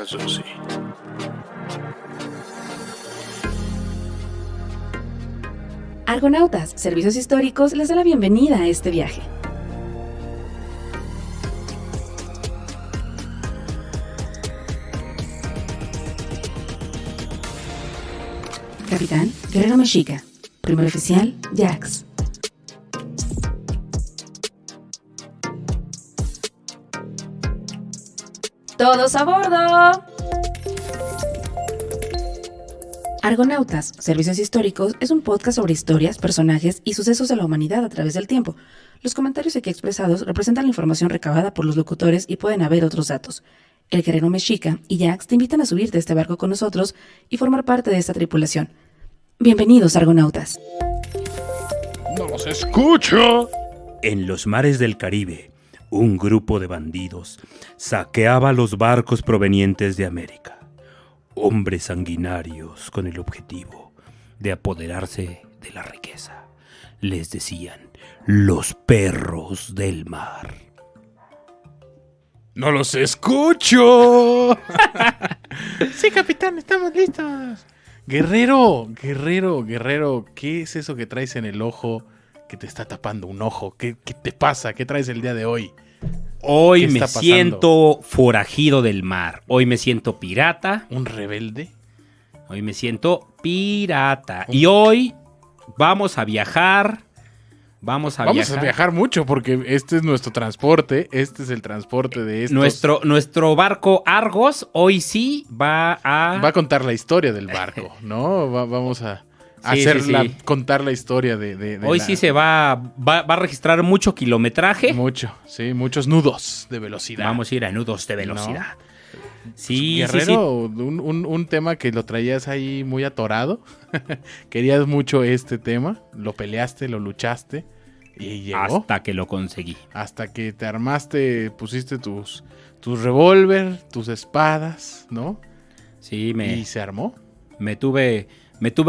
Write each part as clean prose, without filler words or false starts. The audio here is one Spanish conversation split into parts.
Eso sí. Argonautas, Servicios Históricos les da la bienvenida a este viaje. Capitán, Guerrero Mexica. Primer oficial, Jax. ¡Todos a bordo! Argonautas, Servicios Históricos es un podcast sobre historias, personajes y sucesos de la humanidad a través del tiempo. Los comentarios aquí expresados representan la información recabada por los locutores y pueden haber otros datos. El Guerrero Mexica y Jax te invitan a subirte a este barco con nosotros y formar parte de esta tripulación. Bienvenidos, Argonautas. ¡No los escucho! En los mares del Caribe, un grupo de bandidos saqueaba los barcos provenientes de América. Hombres sanguinarios con el objetivo de apoderarse de la riqueza. Les decían los perros del mar. ¡No los escucho! Sí, capitán, estamos listos. Guerrero, ¿qué es eso que traes en el ojo que te está tapando un ojo? ¿Qué te pasa? ¿Qué traes el día de hoy? Hoy ¿Qué me está pasando? siento forajido del mar. Hoy me siento pirata. ¿Un rebelde? Hoy me siento pirata. Y hoy vamos a viajar. Vamos a viajar mucho porque este es nuestro transporte. Este es el transporte de estos. Nuestro barco Argos hoy sí va a contar la historia del barco, ¿no? Vamos a contar la historia de hoy sí se va a registrar mucho kilometraje. Mucho, sí, muchos nudos de velocidad. Vamos a ir a nudos de velocidad. ¿No? Sí, Guerrero, sí. Un tema que lo traías ahí muy atorado. Querías mucho este tema. Lo peleaste, lo luchaste. Y llegó. Hasta que lo conseguí. Hasta que te armaste, pusiste tus revólver, tus espadas, ¿no? Sí, y se armó. Me tuve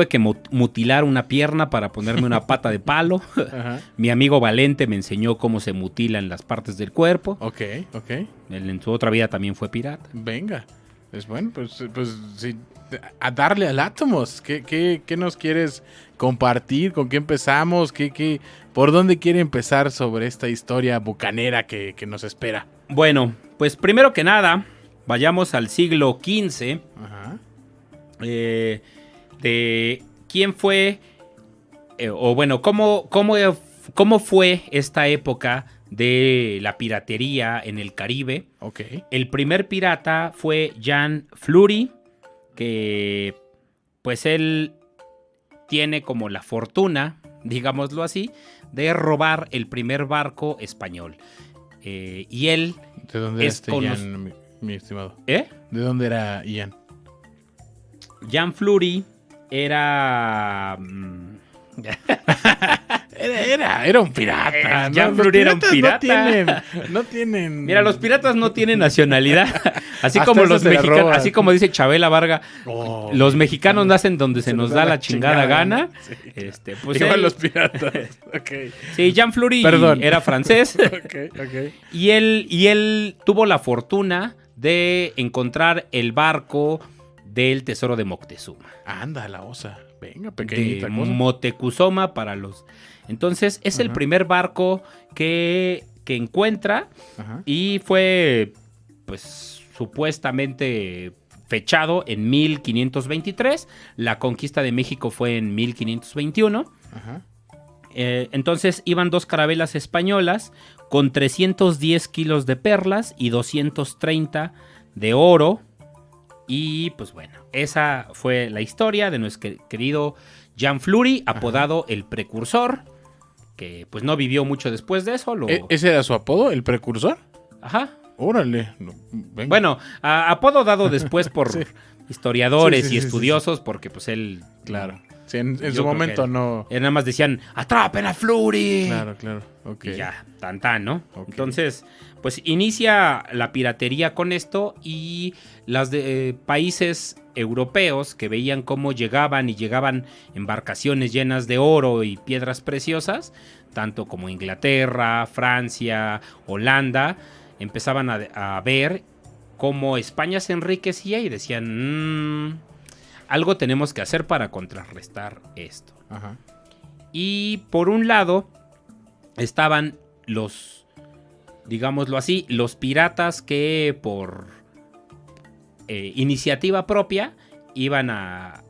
que mutilar una pierna para ponerme una pata de palo. Ajá. Mi amigo Valente me enseñó cómo se mutilan las partes del cuerpo. Ok. Él en su otra vida también fue pirata. Venga. Es bueno, pues sí, a darle al átomos. ¿Qué nos quieres compartir? ¿Con qué empezamos? ¿Por dónde quiere empezar sobre esta historia bucanera que nos espera? Bueno, pues primero que nada, vayamos al siglo XV. Ajá. De quién fue, cómo fue esta época de la piratería en el Caribe. Ok. El primer pirata fue Jean Fleury, que pues él tiene como la fortuna, digámoslo así, de robar el primer barco español. Y él... ¿De dónde era Ian, mi estimado? ¿Eh? ¿De dónde era Ian? Jean Fleury era... Era un pirata. Jean Fleury era un pirata. No tienen. Mira, los piratas no tienen nacionalidad. Así Hasta como eso los se la mexicanos, roban. así como dice Chabela Varga, Oh, los mexicanos nacen donde se nos da la chingada gana. Sí. Pues Igual él- los piratas. Ok. Sí, Jean Fleury Perdón. era francés. Ok. Y él tuvo la fortuna de encontrar el barco del tesoro de Moctezuma. Anda, la osa. Venga, De pequeñita cosa. Motecuzoma para los... Entonces, es el Ajá. primer barco que encuentra Ajá. y fue, pues, supuestamente fechado en 1523. La conquista de México fue en 1521. Ajá. Entonces, iban dos carabelas españolas con 310 kilos de perlas y 230 de oro. Y, pues, bueno, esa fue la historia de nuestro querido Jean Fleury, apodado el Precursor, que pues no vivió mucho después de eso. ¿Ese era su apodo? ¿El precursor? Ajá. Órale. No, venga. Bueno, apodo dado después por Sí. historiadores Sí, y sí, estudiosos, porque pues él... Claro. Sí, en Yo su creo momento que no. nada más decían, ¡atrapen a Fleury! Claro. Ok. Y ya, tan, ¿no? Ok. Entonces, pues inicia la piratería con esto y las países europeos que veían cómo llegaban embarcaciones llenas de oro y piedras preciosas, tanto como Inglaterra, Francia, Holanda, empezaban a ver como España se enriquecía y decían, algo tenemos que hacer para contrarrestar esto. Ajá. Y por un lado estaban los, digámoslo así, los piratas que por iniciativa propia iban a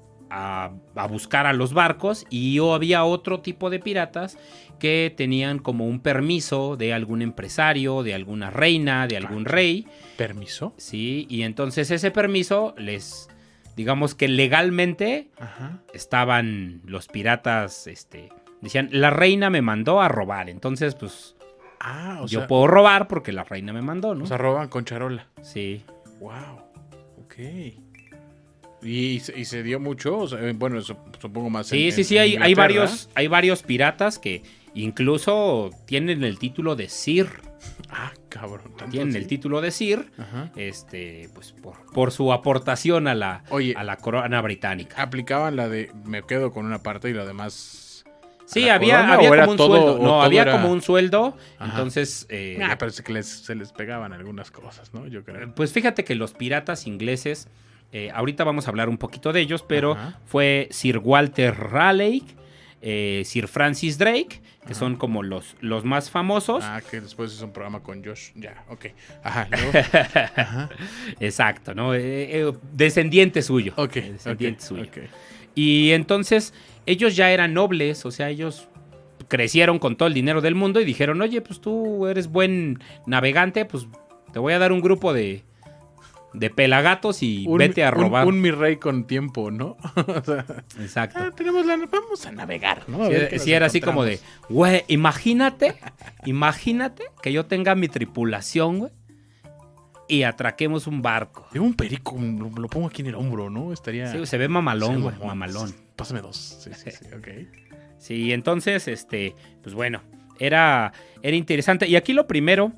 buscar a los barcos, y había otro tipo de piratas que tenían como un permiso de algún empresario, de alguna reina, de algún rey. ¿Permiso? Sí, y entonces ese permiso digamos que legalmente Ajá. estaban los piratas, decían, la reina me mandó a robar, entonces pues Ah, o yo sea, puedo robar porque la reina me mandó, ¿no? o sea, roban con charola. Sí. Wow. Ok. ¿Y se dio mucho? O sea, bueno, supongo más Sí, en sí, hay Inglaterra. hay varios piratas que incluso tienen el título de Sir. Ah, cabrón. ¿tanto Tienen así? el título de Sir, Ajá. pues por su aportación a la Oye, corona británica. ¿aplicaban la de me quedo con una parte y lo demás? Sí, la había corona, o era como un todo- sueldo. o No, todo había era- como un sueldo. Ajá. Entonces, Pero es que se les pegaban algunas cosas, ¿no? Yo creo. pues fíjate que los piratas ingleses, ahorita vamos a hablar un poquito de ellos, pero Ajá. fue Sir Walter Raleigh, Sir Francis Drake, que son como los más famosos. Ah, que después hizo un programa con Josh. Ya, ok. Ajá, luego. Ajá. Exacto, ¿no? Descendiente suyo. Ok. Descendiente ok, suyo. ok. Y entonces ellos ya eran nobles, o sea, ellos crecieron con todo el dinero del mundo y dijeron, oye, pues tú eres buen navegante, pues te voy a dar un grupo de pelagatos y vete a robar. Un mi rey con tiempo, ¿no? O sea, Exacto. vamos a navegar, ¿no? A Sí, ver qué sí nos era así como de, encontramos. güey, imagínate que yo tenga mi tripulación, güey, y atraquemos un barco. Tengo un perico, lo pongo aquí en el hombro, ¿no? Estaría... Sí, se ve mamalón, Sí, güey, mamalón. Pásame dos. Sí, sí, sí, ok. Sí, entonces, pues bueno, era interesante. Y aquí lo primero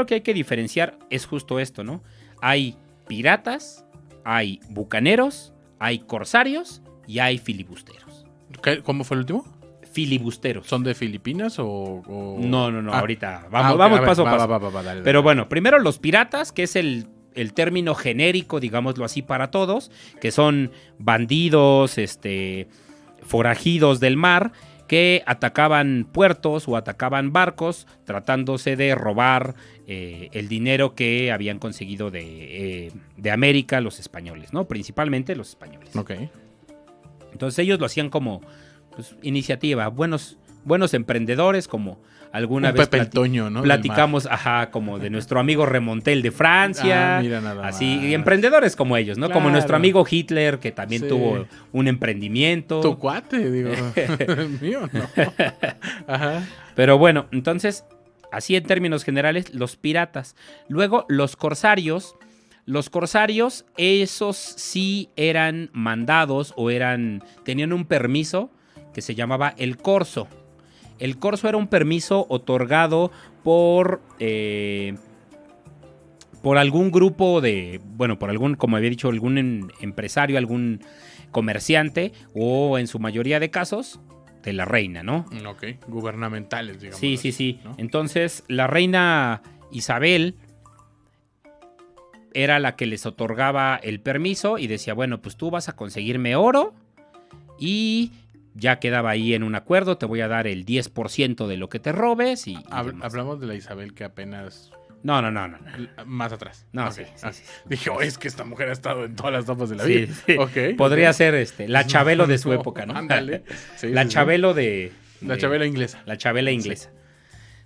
que hay que diferenciar es justo esto, ¿no? Hay piratas, hay bucaneros, hay corsarios y hay filibusteros. ¿Cómo fue el último? Filibusteros. ¿Son de Filipinas o...? No, Ah. ahorita. Ah, Vamos, ok, vamos a ver, paso a va, paso. va, dale, Pero dale. bueno, primero los piratas, que es el término genérico, digámoslo así, para todos, que son bandidos, forajidos del mar, que atacaban puertos o atacaban barcos tratándose de robar el dinero que habían conseguido de América los españoles, ¿no? Principalmente los españoles. Ok. Entonces ellos lo hacían como pues, iniciativa, buenos emprendedores, como alguna Un vez Pepe el Toño, ¿no? platicamos, ajá, como de nuestro amigo Remontel de Francia, Ah, mira nada así, más. y emprendedores como ellos, ¿no? Como Claro. nuestro amigo Hitler, que también Sí. tuvo un emprendimiento. Tu cuate, digo. El mío, no. Ajá. Pero bueno, entonces, así en términos generales, los piratas. Luego, los corsarios. Los corsarios, esos sí eran mandados o tenían un permiso que se llamaba el corso. El corso era un permiso otorgado por algún grupo por algún, como había dicho, algún empresario, algún comerciante o en su mayoría de casos de la reina, ¿no? Ok. Gubernamentales, digamos. Sí, así, sí. ¿no? Entonces, la reina Isabel era la que les otorgaba el permiso y decía, bueno, pues tú vas a conseguirme oro y ya quedaba ahí en un acuerdo, te voy a dar el 10% de lo que te robes y demás. Hablamos de la Isabel que apenas... No. Más atrás. No, Ok. sí. Dije, es que esta mujer ha estado en todas las etapas de la Sí, vida. sí. Ok. Podría ok. ser la Chabelo de su época, ¿no? Ándale. Sí, La sí, sí. Chabelo de... La Chabela inglesa. La Chabela inglesa.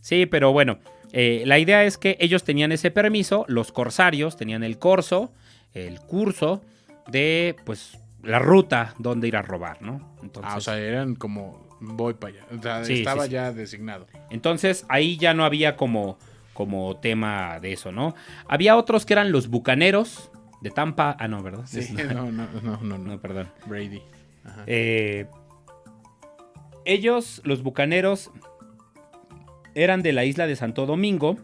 Sí, pero bueno, la idea es que ellos tenían ese permiso, los corsarios tenían el corso, el curso de, pues, la ruta donde ir a robar, ¿no? Entonces, O sea, eran como, voy para allá. O sea, Sí, estaba sí. ya designado. entonces ahí ya no había como tema de eso, ¿no? Había otros que eran los bucaneros de Tampa. Ah, no, ¿verdad? Sí, Es- no, perdón. Brady. Ajá. Ellos, los bucaneros, eran de la isla de Santo Domingo.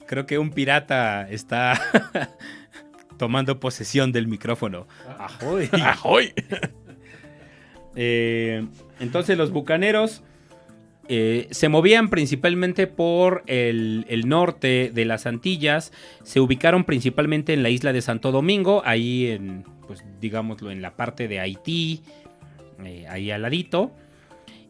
Creo que un pirata está tomando posesión del micrófono. Ajoy. ¡Ajoy! Entonces los bucaneros se movían principalmente por el norte de las Antillas. Se ubicaron principalmente en la isla de Santo Domingo, ahí en, pues digámoslo, en la parte de Haití, ahí al ladito.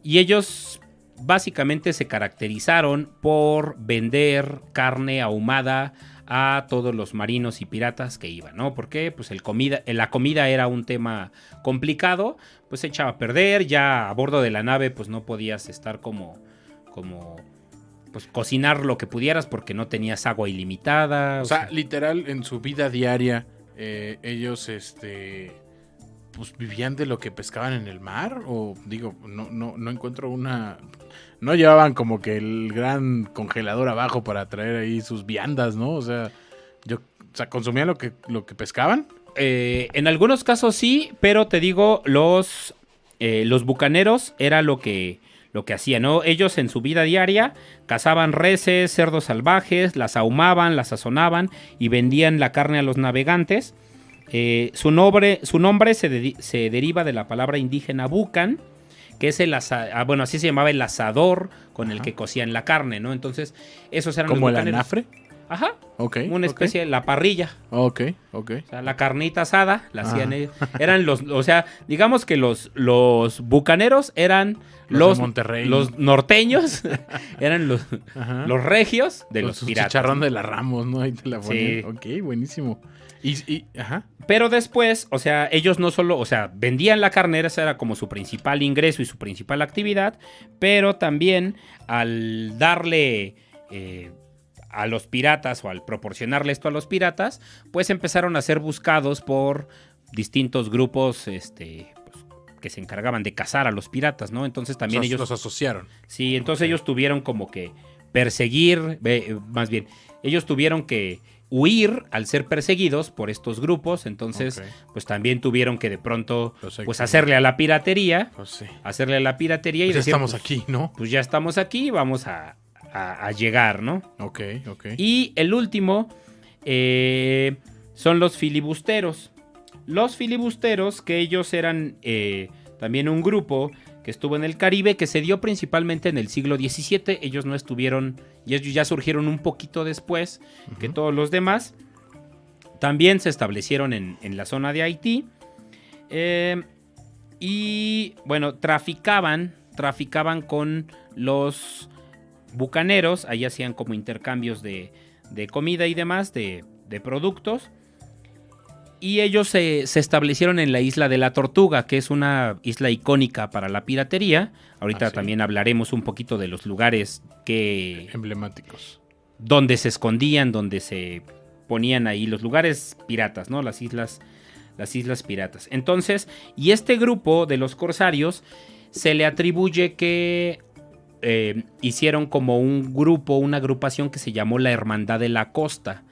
Y ellos básicamente se caracterizaron por vender carne ahumada a todos los marinos y piratas que iban, ¿no? Porque pues la comida era un tema complicado, pues se echaba a perder, ya a bordo de la nave pues no podías estar como pues cocinar lo que pudieras porque no tenías agua ilimitada. O sea, literal, en su vida diaria, ellos, pues vivían de lo que pescaban en el mar. O digo, no encuentro una... No llevaban como que el gran congelador abajo para traer ahí sus viandas, ¿no? O sea, consumían lo que pescaban. En algunos casos sí, pero te digo, los bucaneros era lo que hacían, ¿no? Ellos en su vida diaria cazaban reses, cerdos salvajes, las ahumaban, las sazonaban y vendían la carne a los navegantes. Su nombre se deriva de la palabra indígena bucan, que es así se llamaba el asador con el que cocían la carne, ¿no? Entonces, esos eran ¿como los el anafre? Ajá. Ok. Una especie de la parrilla. Ok. O sea, la carnita asada la hacían ellos. Eran o sea, digamos que los bucaneros eran los de Monterrey, los norteños, eran los regios de con los su piratas. Chicharrón de la Ramos, ¿no? Ahí te la ponían. Sí. Ok, buenísimo. Ajá. Pero después, o sea, ellos no solo, o sea, vendían la carne, esa era como su principal ingreso y su principal actividad, pero también al darle a los piratas o al proporcionarle esto a los piratas, pues empezaron a ser buscados por distintos grupos, pues, que se encargaban de cazar a los piratas, ¿no? Entonces también ellos los asociaron. Sí, entonces ellos tuvieron como que perseguir, más bien, ellos tuvieron que huir al ser perseguidos por estos grupos, entonces pues también tuvieron que de pronto pues hacerle a la piratería, hacerle a la piratería y pues ya decir, estamos pues, aquí, ¿no? Pues ya estamos aquí, vamos a llegar, ¿no? Ok. Y el último son los filibusteros. Los filibusteros, que ellos eran también un grupo que estuvo en el Caribe, que se dio principalmente en el siglo XVII. Ellos no estuvieron, y ellos ya surgieron un poquito después que todos los demás. También se establecieron en la zona de Haití. Y bueno, traficaban con los bucaneros. Ahí hacían como intercambios de comida y demás, de productos. Y ellos se establecieron en la isla de la Tortuga, que es una isla icónica para la piratería. Ahorita también hablaremos un poquito de los lugares emblemáticos, donde se escondían, donde se ponían ahí los lugares piratas, ¿no? Las islas piratas. Entonces, y este grupo de los corsarios se le atribuye que hicieron como un grupo, una agrupación que se llamó la Hermandad de la Costa.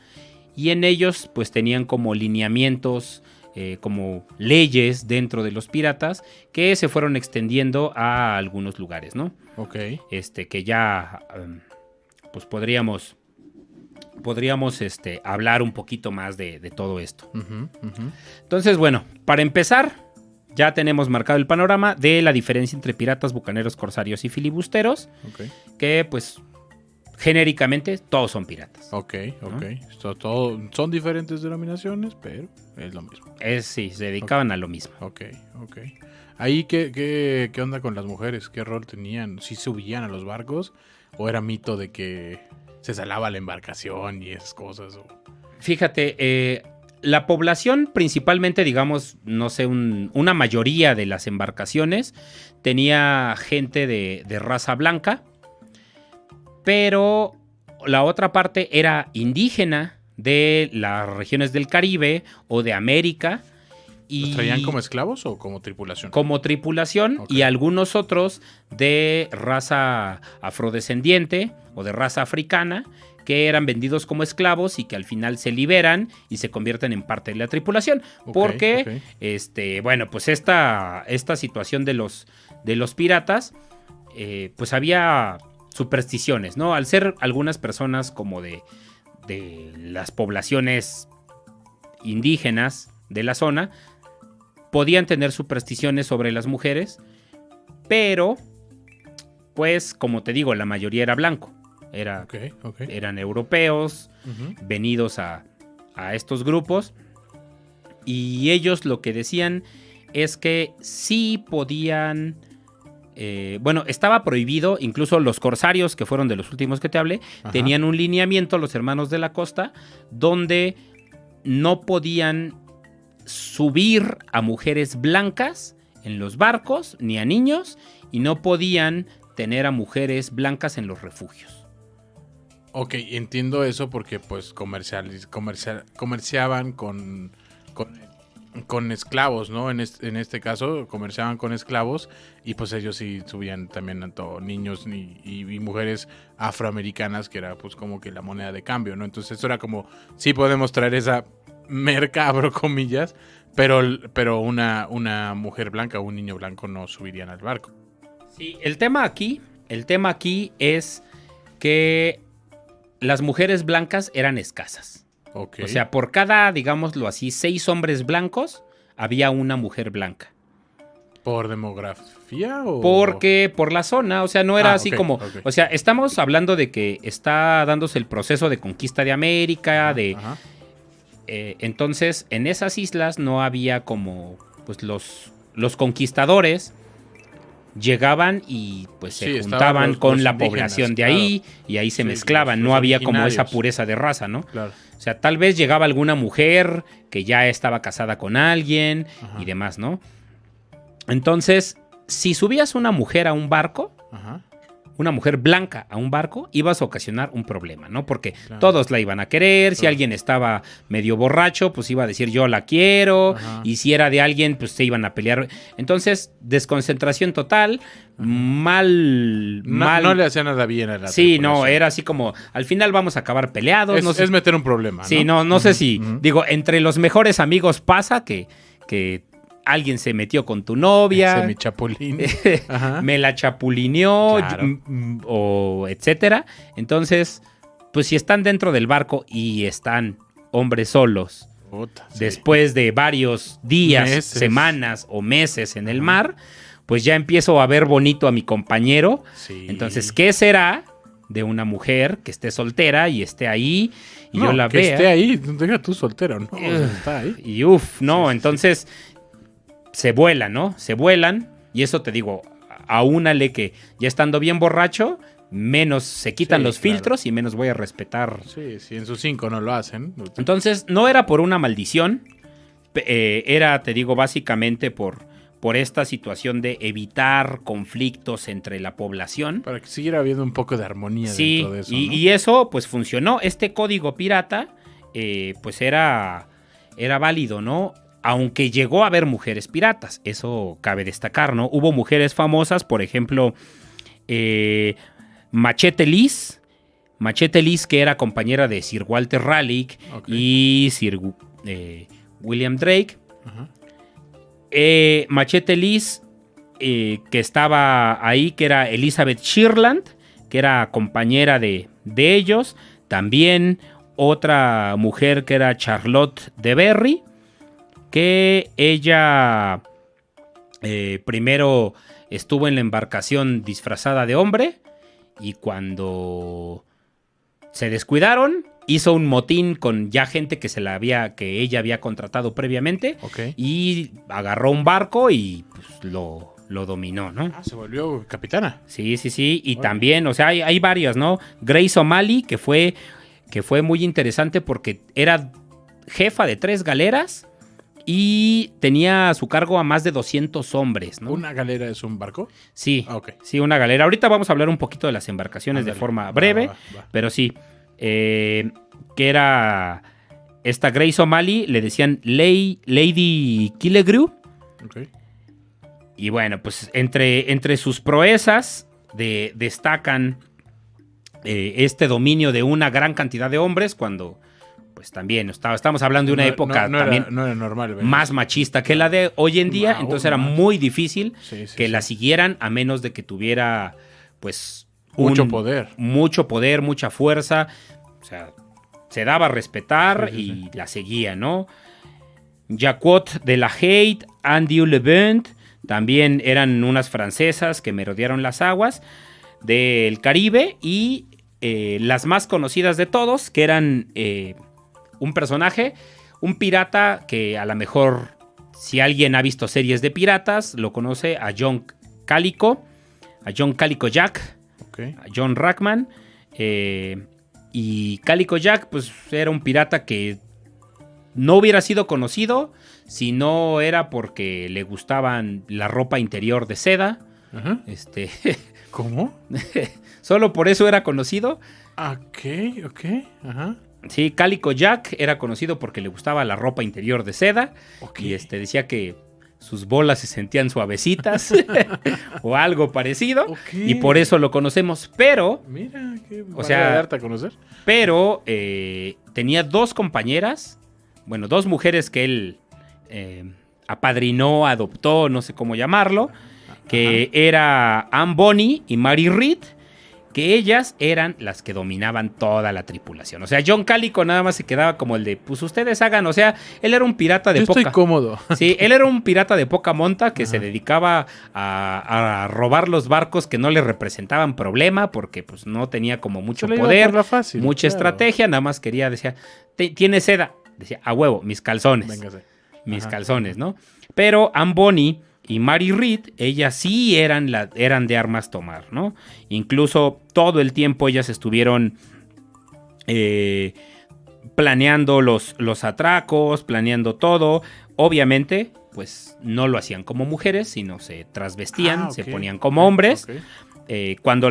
Y en ellos pues tenían como lineamientos, como leyes dentro de los piratas que se fueron extendiendo a algunos lugares, ¿no? Ok. Que ya pues podríamos hablar un poquito más de todo esto. Entonces, bueno, para empezar, ya tenemos marcado el panorama de la diferencia entre piratas, bucaneros, corsarios y filibusteros, que pues genéricamente todos son piratas. Ok. Son diferentes denominaciones, pero es lo mismo. Sí, se dedicaban a lo mismo. Ok. Ahí, ¿qué onda con las mujeres? ¿Qué rol tenían? ¿Sí subían a los barcos? ¿O era mito de que se salaba la embarcación y esas cosas? Fíjate, la población principalmente, digamos, no sé, una mayoría de las embarcaciones tenía gente de raza blanca, pero la otra parte era indígena de las regiones del Caribe o de América. ¿Los traían como esclavos o como tripulación? Como tripulación, y algunos otros de raza afrodescendiente o de raza africana que eran vendidos como esclavos y que al final se liberan y se convierten en parte de la tripulación. Porque, bueno, pues esta situación de los piratas, pues había supersticiones, ¿no? Al ser algunas personas como de las poblaciones indígenas de la zona, podían tener supersticiones sobre las mujeres, pero pues, como te digo, la mayoría era blanco. Eran europeos, venidos a estos grupos. Y ellos lo que decían es que sí podían... bueno, estaba prohibido, incluso los corsarios, que fueron de los últimos que te hablé, tenían un lineamiento, los hermanos de la costa, donde no podían subir a mujeres blancas en los barcos, ni a niños, y no podían tener a mujeres blancas en los refugios. Ok, entiendo eso porque pues comerciaban con esclavos, ¿no? En este caso, comerciaban con esclavos y pues ellos sí subían también tanto niños y mujeres afroamericanas, que era pues como que la moneda de cambio, ¿no? Entonces eso era como, sí podemos traer esa merca, abro comillas, pero una mujer blanca o un niño blanco no subirían al barco. Sí, el tema aquí es que las mujeres blancas eran escasas. Okay. O sea, por cada, digámoslo así, 6 hombres blancos, había una mujer blanca. ¿Por demografía o...? Porque por la zona, o sea, no era así okay, como... okay. O sea, estamos hablando de que está dándose el proceso de conquista de América, Ajá. Entonces, en esas islas no había como... Pues los conquistadores llegaban y pues se juntaban con la población de ahí, y ahí se mezclaban. No había como esa pureza de raza, ¿no? Claro. O sea, tal vez llegaba alguna mujer que ya estaba casada con alguien y demás, ¿no? Entonces, si subías una mujer a un barco, una mujer blanca a un barco, ibas a ocasionar un problema, ¿no? Porque todos la iban a querer. Si alguien estaba medio borracho, pues iba a decir yo la quiero. Y si era de alguien, pues se iban a pelear. Entonces, desconcentración total, mal. No le hacía nada bien a la Sí, tripulación. no, era así como, al final vamos a acabar peleados. Es, no sé, es meter un problema, ¿no? Sí, no sé si, digo, entre los mejores amigos pasa que alguien se metió con tu novia. Ese mi chapulín. Me la chapulineó, Claro. o etcétera. Entonces, pues si están dentro del barco y están hombres solos, Puta, sí. después de varios días, Meses. semanas o meses en el mar, pues ya empiezo a ver bonito a mi compañero. Sí. Entonces, ¿qué será de una mujer que esté soltera y esté ahí y No, yo la que vea? esté ahí, deja tú soltero, ¿no? O sea, está ahí. Y no, entonces se vuelan, ¿no? Se vuelan, y eso te digo, aúnale que ya estando bien borracho, menos se quitan Sí, los claro. filtros y menos voy a respetar. Sí, si en sus 5 no lo hacen. Entonces, no era por una maldición, era, te digo, básicamente por esta situación de evitar conflictos entre la población. Para que siguiera habiendo un poco de armonía Sí, dentro de eso, ¿no? y eso pues funcionó. Este código pirata pues era válido, ¿no? Aunque llegó a haber mujeres piratas, eso cabe destacar, ¿no? Hubo mujeres famosas, por ejemplo, Machete Liz, que era compañera de Sir Walter Raleigh y Sir William Drake. Machete Liz, que estaba ahí, que era Elizabeth Shearland, que era compañera de ellos. También otra mujer que era Charlotte de Berry, que ella primero estuvo en la embarcación disfrazada de hombre y cuando se descuidaron hizo un motín con ya gente que que ella había contratado previamente y agarró un barco y pues, lo dominó, ¿no? Ah, se volvió capitana. Sí. Y también, o sea, hay varias, ¿no? Grace O'Malley, que fue muy interesante porque era jefa de 3 galeras y tenía a su cargo a más de 200 hombres, ¿no? ¿Una galera es un barco? Sí, Ok. sí, una galera. Ahorita vamos a hablar un poquito de las embarcaciones de forma breve, Va. pero sí. Que era esta Grace O'Malley, le decían Lady Killigrew. Ok. Y bueno, pues entre sus proezas destacan este dominio de una gran cantidad de hombres cuando pues también estamos hablando de una época también no era normal. ¿verdad? más machista que la de hoy en día, entonces era muy difícil que la siguieran a menos de que tuviera pues mucho poder, mucha fuerza, o sea, se daba a respetar y la seguía, ¿no? Jacquot de la Haidt, Andy Levent, también eran unas francesas que merodearon las aguas. del Caribe y las más conocidas de todos, que eran un personaje, un pirata que a lo mejor, si alguien ha visto series de piratas, lo conoce, a John Calico Jack, Ok. a John Rackman. Y Calico Jack, pues era un pirata que no hubiera sido conocido si no era porque le gustaban la ropa interior de seda. Ajá. ¿Cómo? Solo por eso era conocido. Ok. Ajá. Sí, Calico Jack era conocido porque le gustaba la ropa interior de seda. Ok. Y decía que sus bolas se sentían suavecitas o algo parecido. Ok. Y por eso lo conocemos. Pero Mira, qué O manera sea, de darte a conocer. Tenía dos compañeras, bueno, dos mujeres que él apadrinó, adoptó, no sé cómo llamarlo, que era Anne Bonny y Mary Read, que ellas eran las que dominaban toda la tripulación. O sea, John Calico nada más se quedaba como el de, pues ustedes hagan, o sea, él era un pirata de Yo poca... estoy cómodo. Sí, él era un pirata de poca monta que se dedicaba a robar los barcos que no le representaban problema porque pues no tenía como mucho Se le iba poder, por la fácil, mucha claro. estrategia, nada más quería, decía, ¿tiene seda? Decía, a huevo, mis calzones. Véngase. Mis Ajá. calzones, ¿no? Pero Anne Bonny y Mary Read, ellas sí eran de armas tomar, ¿no? Incluso todo el tiempo ellas estuvieron planeando los atracos, planeando todo. Obviamente, pues no lo hacían como mujeres, sino se trasvestían, se Ok. ponían como hombres. Ok. Cuando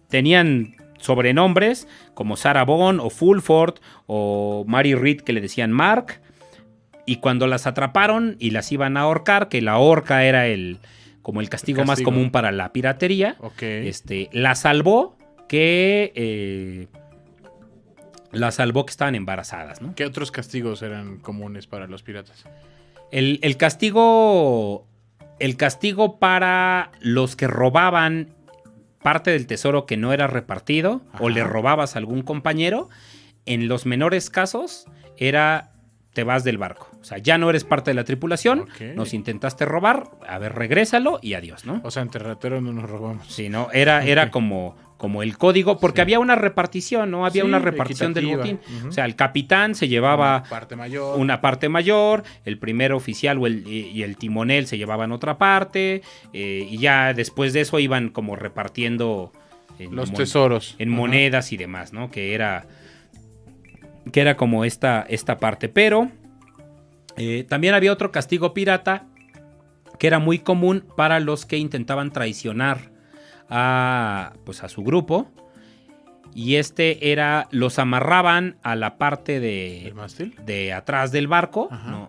tenían sobrenombres como Sarah Bond o Fulford o Mary Read que le decían Mark. Y cuando las atraparon y las iban a ahorcar, que la horca era como el castigo más común para la piratería, Ok. la salvó que estaban embarazadas, ¿no? ¿Qué otros castigos eran comunes para los piratas? El castigo para los que robaban parte del tesoro que no era repartido o Ajá. le robabas a algún compañero, en los menores casos era te vas del barco. O sea, ya no eres parte de la tripulación, Ok. nos intentaste robar, a ver, regrésalo y adiós, ¿no? O sea, entre rateros no nos robamos. Sí, ¿no? Era como el código, porque Sí. había una repartición, ¿no? Había Sí, una repartición del equitativa. botín. Ujú. O sea, el capitán se llevaba Parte mayor. una parte mayor, el primer oficial y el timonel se llevaban otra parte, y ya después de eso iban como repartiendo Los tesoros. en Ajá. monedas y demás, ¿no? Que era como esta parte. Pero también había otro castigo pirata que era muy común para los que intentaban traicionar a su grupo. Y los amarraban a la parte ¿El mástil? de atrás del barco, Ajá. ¿no?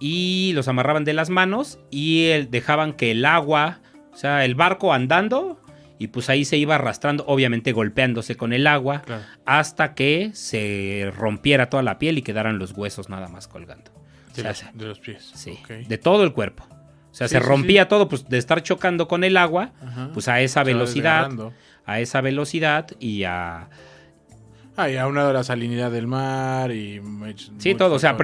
Y los amarraban de las manos y dejaban que el agua, o sea, el barco andando, y pues ahí se iba arrastrando, obviamente golpeándose con el agua, Claro. hasta que se rompiera toda la piel y quedaran los huesos nada más colgando. O sea, De los pies. sí, Ok. de todo el cuerpo. O sea, Sí, se sí, rompía todo, pues de estar chocando con el agua, Ajá. pues a esa Se va velocidad, desgarrando. y a... Y a una de la salinidad del mar y... Sí, todo. O sea,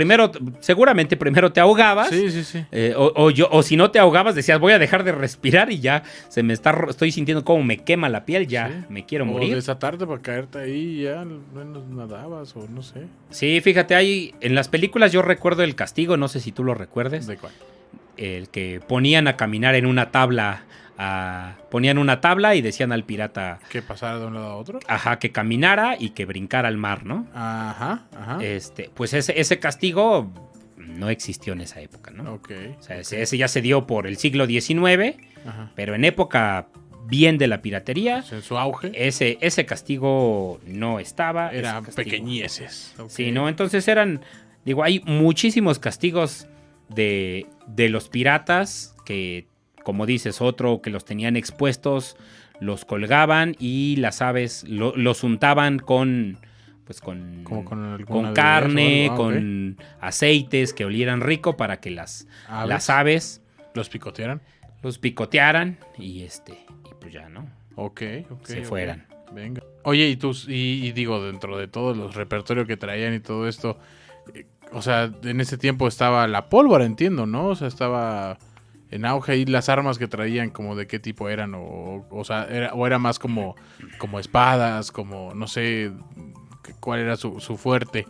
seguramente primero te ahogabas. Sí, sí, sí. O si no te ahogabas, decías, voy a dejar de respirar y ya estoy sintiendo cómo me quema la piel, ya Sí. me quiero O morir. desatarte para caerte ahí y ya al menos nadabas o no sé. Sí, fíjate, en las películas yo recuerdo el castigo, no sé si tú lo recuerdes, ¿De cuál? el que ponían a caminar en una tabla, ponían una tabla y decían al pirata, ¿Que pasara de un lado a otro? ajá, que caminara y que brincara al mar, ¿no? Ajá, ajá. Pues ese castigo no existió en esa época, ¿no? Ok. O sea, ese ya se dio por el siglo XIX, Ajá. pero en época bien de la piratería, Pues en su auge ese castigo no estaba. eran ese castigo- pequeñeces. Ok. Sí, ¿no? Entonces hay muchísimos castigos de los piratas que, como dices, otro que los tenían expuestos, los colgaban y las aves los untaban con Como con alguna con de carne, ellas o algo. con aceites que olieran rico para que las aves los picotearan. los picotearan y pues ya, ¿no? Ok. Se ok. fueran. Venga. Oye, y digo, dentro de todos los repertorios que traían y todo esto, o sea, en ese tiempo estaba la pólvora, entiendo, ¿no? O sea, estaba en auge y las armas que traían, como de qué tipo eran, o sea, era más como espadas, como, no sé, cuál era su fuerte.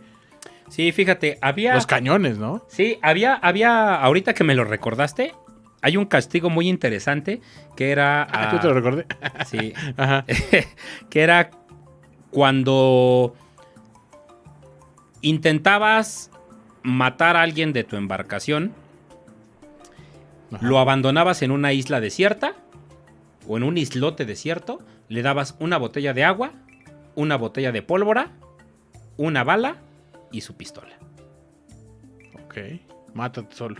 Sí, fíjate, había... Los cañones, ¿no? Sí, había, ahorita que me lo recordaste, hay un castigo muy interesante que era... Yo te lo recordé. Sí, Ajá. que era cuando intentabas matar a alguien de tu embarcación, Ajá. lo abandonabas en una isla desierta o en un islote desierto, le dabas una botella de agua, una botella de pólvora, una bala y su pistola. Ok, mátate solo.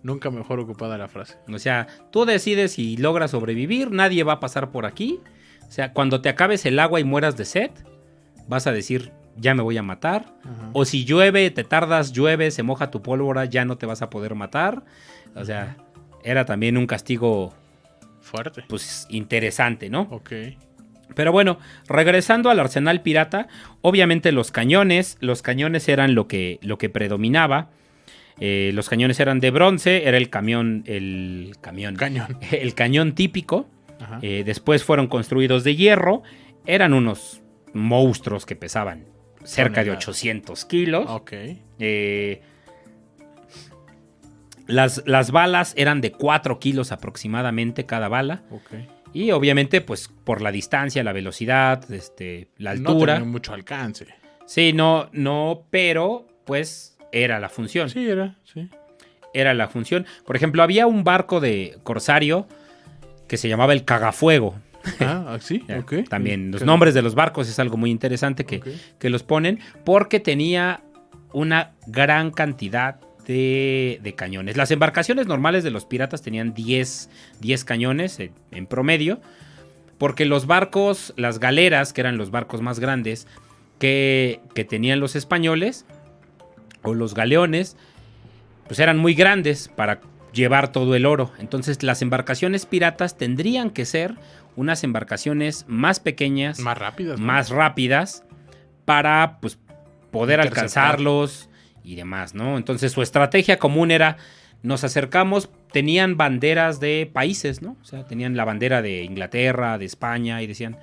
Nunca mejor ocupada la frase. O sea, tú decides si logras sobrevivir, nadie va a pasar por aquí. O sea, cuando te acabes el agua y mueras de sed, vas a decir, ya me voy a matar. Ajá. O si llueve, te tardas, llueve, se moja tu pólvora, ya no te vas a poder matar. O sea, era también un castigo, Fuerte. pues, interesante, ¿no? Ok. Pero bueno, regresando al arsenal pirata, obviamente los cañones eran lo que predominaba. Los cañones eran de bronce, era el cañón. Cañón. El cañón típico. Ajá. Después fueron construidos de hierro. Eran unos monstruos que pesaban cerca de Toneladas. 800 kilos. Ok. Las balas eran de 4 kilos aproximadamente cada bala. Ok. Y obviamente, pues, por la distancia, la velocidad, la No altura. tenía mucho alcance. Sí, no, pero, pues, era la función. Sí, sí. Era la función. Por ejemplo, había un barco de corsario que se llamaba el Cagafuego. Sí, Ya, ok. También los ¿Qué? nombres de los barcos es algo muy interesante Ok. que los ponen, porque tenía una gran cantidad de cañones. Las embarcaciones normales de los piratas tenían 10 cañones en promedio, porque los barcos, las galeras, que eran los barcos más grandes que tenían los españoles, o los galeones, pues eran muy grandes para llevar todo el oro. Entonces las embarcaciones piratas tendrían que ser unas embarcaciones más pequeñas, Más rápidas, ¿no? más rápidas, para, pues, poder Interceptar. alcanzarlos y demás, ¿no? Entonces su estrategia común era, nos acercamos, tenían banderas de países, ¿no? O sea, tenían la bandera de Inglaterra, de España, y decían,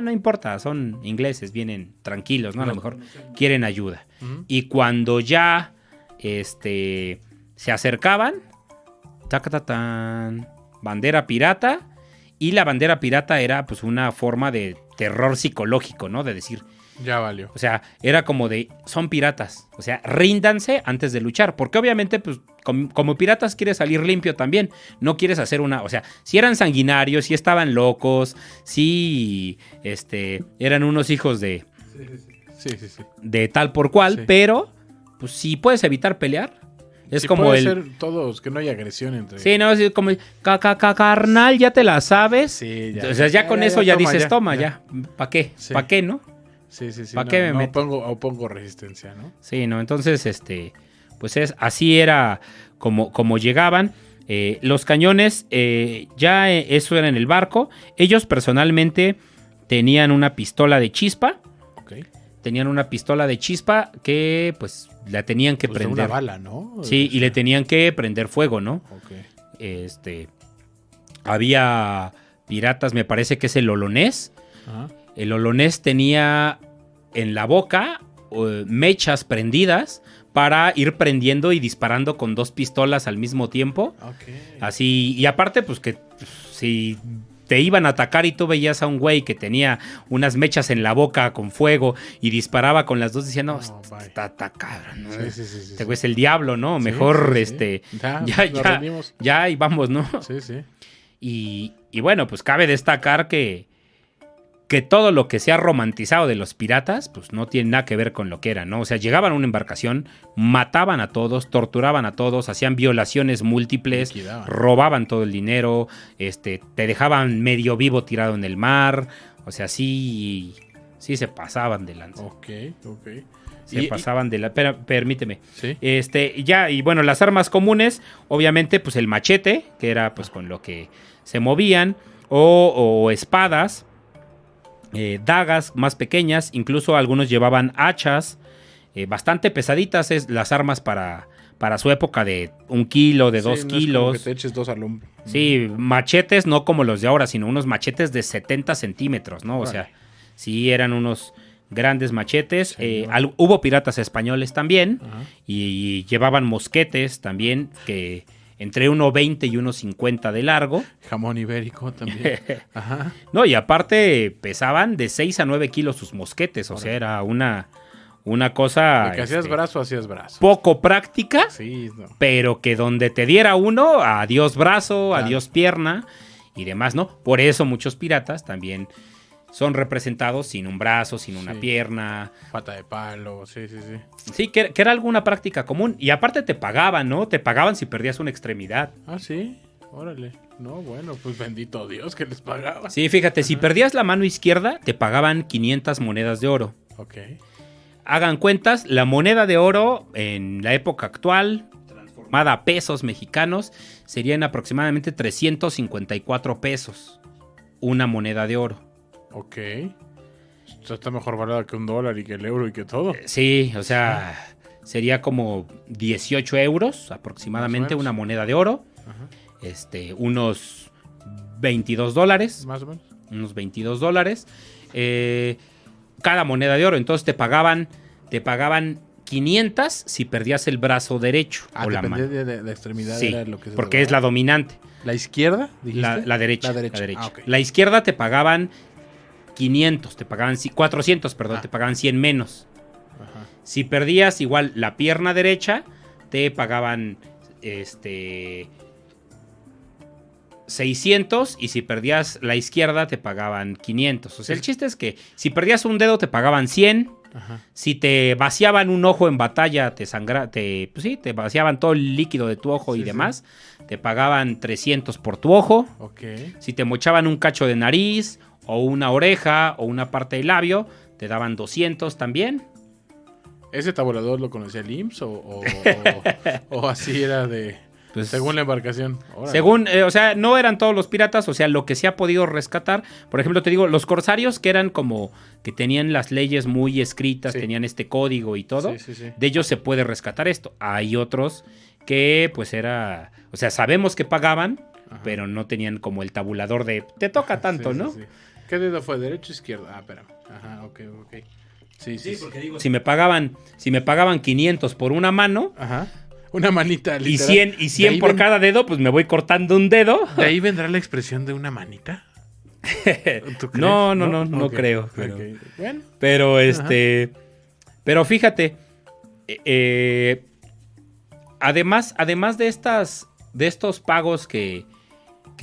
no importa, son ingleses, vienen tranquilos, ¿no? A lo mejor quieren ayuda. Ujú. Y cuando ya se acercaban, ¡tacatatán! Bandera pirata. Y la bandera pirata era, pues, una forma de terror psicológico, ¿no? De decir, Ya valió. o sea, era como de, son piratas. O sea, ríndanse antes de luchar. Porque obviamente, pues, como piratas quieres salir limpio también. No quieres hacer una... O sea, si eran sanguinarios, si estaban locos, si eran unos hijos de Sí. tal por cual. Sí. Pero, pues, si puedes evitar pelear. Es Sí, como puede el... ser todos, que no haya agresión entre... Sí, no, es como... Carnal, ya te la sabes. Sí, O sea, ya con eso ya toma, dices, toma, ya. ¿Para qué? Sí. ¿Para qué, no? Sí. ¿Pa' qué me no meto? opongo resistencia, ¿no? Sí, ¿no? Entonces, pues así era como llegaban. Los cañones, eso era en el barco. Ellos personalmente tenían una pistola de chispa. Ok. Tenían una pistola de chispa que, pues, la tenían que Pues de prender. una bala, ¿no? Sí, y le tenían que prender fuego, ¿no? Ok. Había piratas, me parece que es el olonés. Ajá. El olonés tenía en la boca mechas prendidas para ir prendiendo y disparando con 2 pistolas al mismo tiempo. Ok. Así, y aparte, pues que si te iban a atacar y tú veías a un güey que tenía unas mechas en la boca con fuego y disparaba con las 2, decían, no, bye. está cabrón, ¿no? Sí. Este güey es el diablo, ¿no? Sí, Mejor, sí. ya, nos rendimos. ya, y vamos, ¿no? Sí. Y bueno, pues cabe destacar que todo lo que se ha romantizado de los piratas, pues no tiene nada que ver con lo que era, ¿no? O sea, llegaban a una embarcación, mataban a todos, torturaban a todos, hacían violaciones múltiples, Liquidaban. robaban todo el dinero, te dejaban medio vivo tirado en el mar, o sea, sí se pasaban de lanza. Ok. Se pasaban de la... Permíteme. Sí. Y bueno, las armas comunes, obviamente, pues el machete, que era pues con lo que se movían, o espadas, dagas más pequeñas, incluso algunos llevaban hachas, bastante pesaditas las armas para para su época de 1 kilo, de 2 Sí, no es como kilos. que te eches 2 al hombro. Sí, machetes no como los de ahora, sino unos machetes de 70 centímetros, ¿no? O Órale. sea, sí eran unos grandes machetes. Sí, Hubo piratas españoles también Ajá. y llevaban mosquetes también que entre 1,20 y 1,50 de largo. Jamón ibérico también. Ajá. No, y aparte pesaban de 6 a 9 kilos sus mosquetes, o sea, era una cosa De que hacías brazo, hacías brazo. poco práctica. Sí, no. Pero que donde te diera uno, adiós brazo, Claro. adiós pierna y demás, ¿no? Por eso muchos piratas también son representados sin un brazo, sin una Sí. pierna. Pata de palo, sí. Sí, que era alguna práctica común. Y aparte te pagaban, ¿no? Te pagaban si perdías una extremidad. Ah, sí, órale. No, bueno, pues bendito Dios que les pagaba. Sí, fíjate, si perdías la mano izquierda, te pagaban 500 monedas de oro. Ok. Hagan cuentas, la moneda de oro en la época actual, transformada a pesos mexicanos, serían aproximadamente 354 pesos. Una moneda de oro. Ok. Esto está mejor valorada que $1 y que el euro y que todo. Sí, o sea, sería como 18 euros aproximadamente Más o menos. una moneda de oro. Ajá. Unos $22. Más o menos. Unos $22. Cada moneda de oro. Entonces te pagaban 500 si perdías el brazo derecho. Ah, o la dependía mano. de la extremidad. Sí, Era lo que se porque es la daba. dominante. ¿La izquierda? ¿Dijiste? La derecha. La derecha. La derecha. Ah, ok. La izquierda te pagaban 500, te pagaban 400, perdón, Ah. te pagaban 100 menos. Ajá. Si perdías igual la pierna derecha, te pagaban 600 y si perdías la izquierda te pagaban 500. O sea, el chiste es que si perdías un dedo te pagaban 100. Ajá. Si te vaciaban un ojo en batalla, te vaciaban todo el líquido de tu ojo y Sí, sí. demás, te pagaban 300 por tu ojo. Ok. Si te mochaban un cacho de nariz o una oreja o una parte del labio, te daban 200 también. ¿Ese tabulador lo conocía el IMSS o así era de... Pues, según la embarcación? Órale. según, o sea, no eran todos los piratas, o sea, lo que se ha podido rescatar. Por ejemplo, te digo, los corsarios que eran como que tenían las leyes muy escritas, Sí. tenían este código y todo. Sí. De ellos se puede rescatar esto. Hay otros que pues era, o sea, sabemos que pagaban, Ajá. pero no tenían como el tabulador de te toca tanto, Sí, ¿no? sí. ¿Qué dedo fue? ¿Derecho o izquierdo? Ah, espérame. Ajá, ok. Sí. Digo, si me pagaban 500 por una mano Ajá. Una manita, y literal. 100 De ahí por cada dedo, pues me voy cortando un dedo. ¿De ahí vendrá la expresión de una manita? ¿Tú crees? No Ok, creo. ok. Pero, Bueno. pero fíjate, además de estos pagos que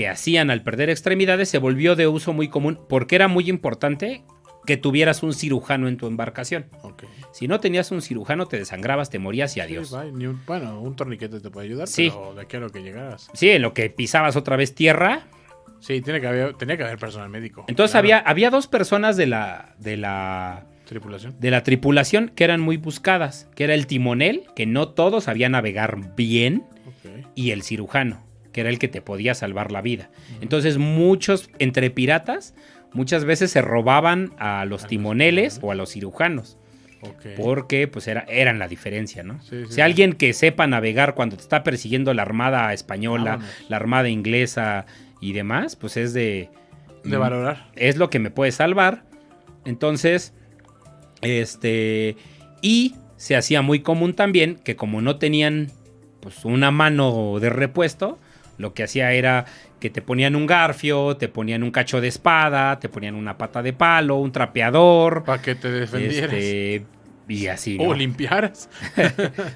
hacían al perder extremidades, se volvió de uso muy común porque era muy importante que tuvieras un cirujano en tu embarcación. Ok. Si no tenías un cirujano, te desangrabas, te morías y adiós. Sí, bye. Bueno, un torniquete te puede ayudar, Sí. pero de aquí a lo que llegaras. Sí, en lo que pisabas otra vez tierra. Sí, tenía que haber personal médico. Entonces Claro. había dos personas de la Tripulación. tripulación que eran muy buscadas, que era el timonel, que no todos sabían navegar bien, Ok. y el cirujano, que era el que te podía salvar la vida. Entonces muchos, entre piratas, muchas veces se robaban a los timoneles o a los cirujanos, Ok. porque pues eran la diferencia, ¿no? Sí, Si sí. alguien que sepa navegar cuando te está persiguiendo la armada española, Vámonos. la armada inglesa y demás, pues es De valorar. es lo que me puede salvar. Entonces, y se hacía muy común también que como no tenían pues una mano de repuesto, lo que hacía era que te ponían un garfio, te ponían un cacho de espada, te ponían una pata de palo, un trapeador, Para que te defendieras. y así, O ¿no? limpiaras.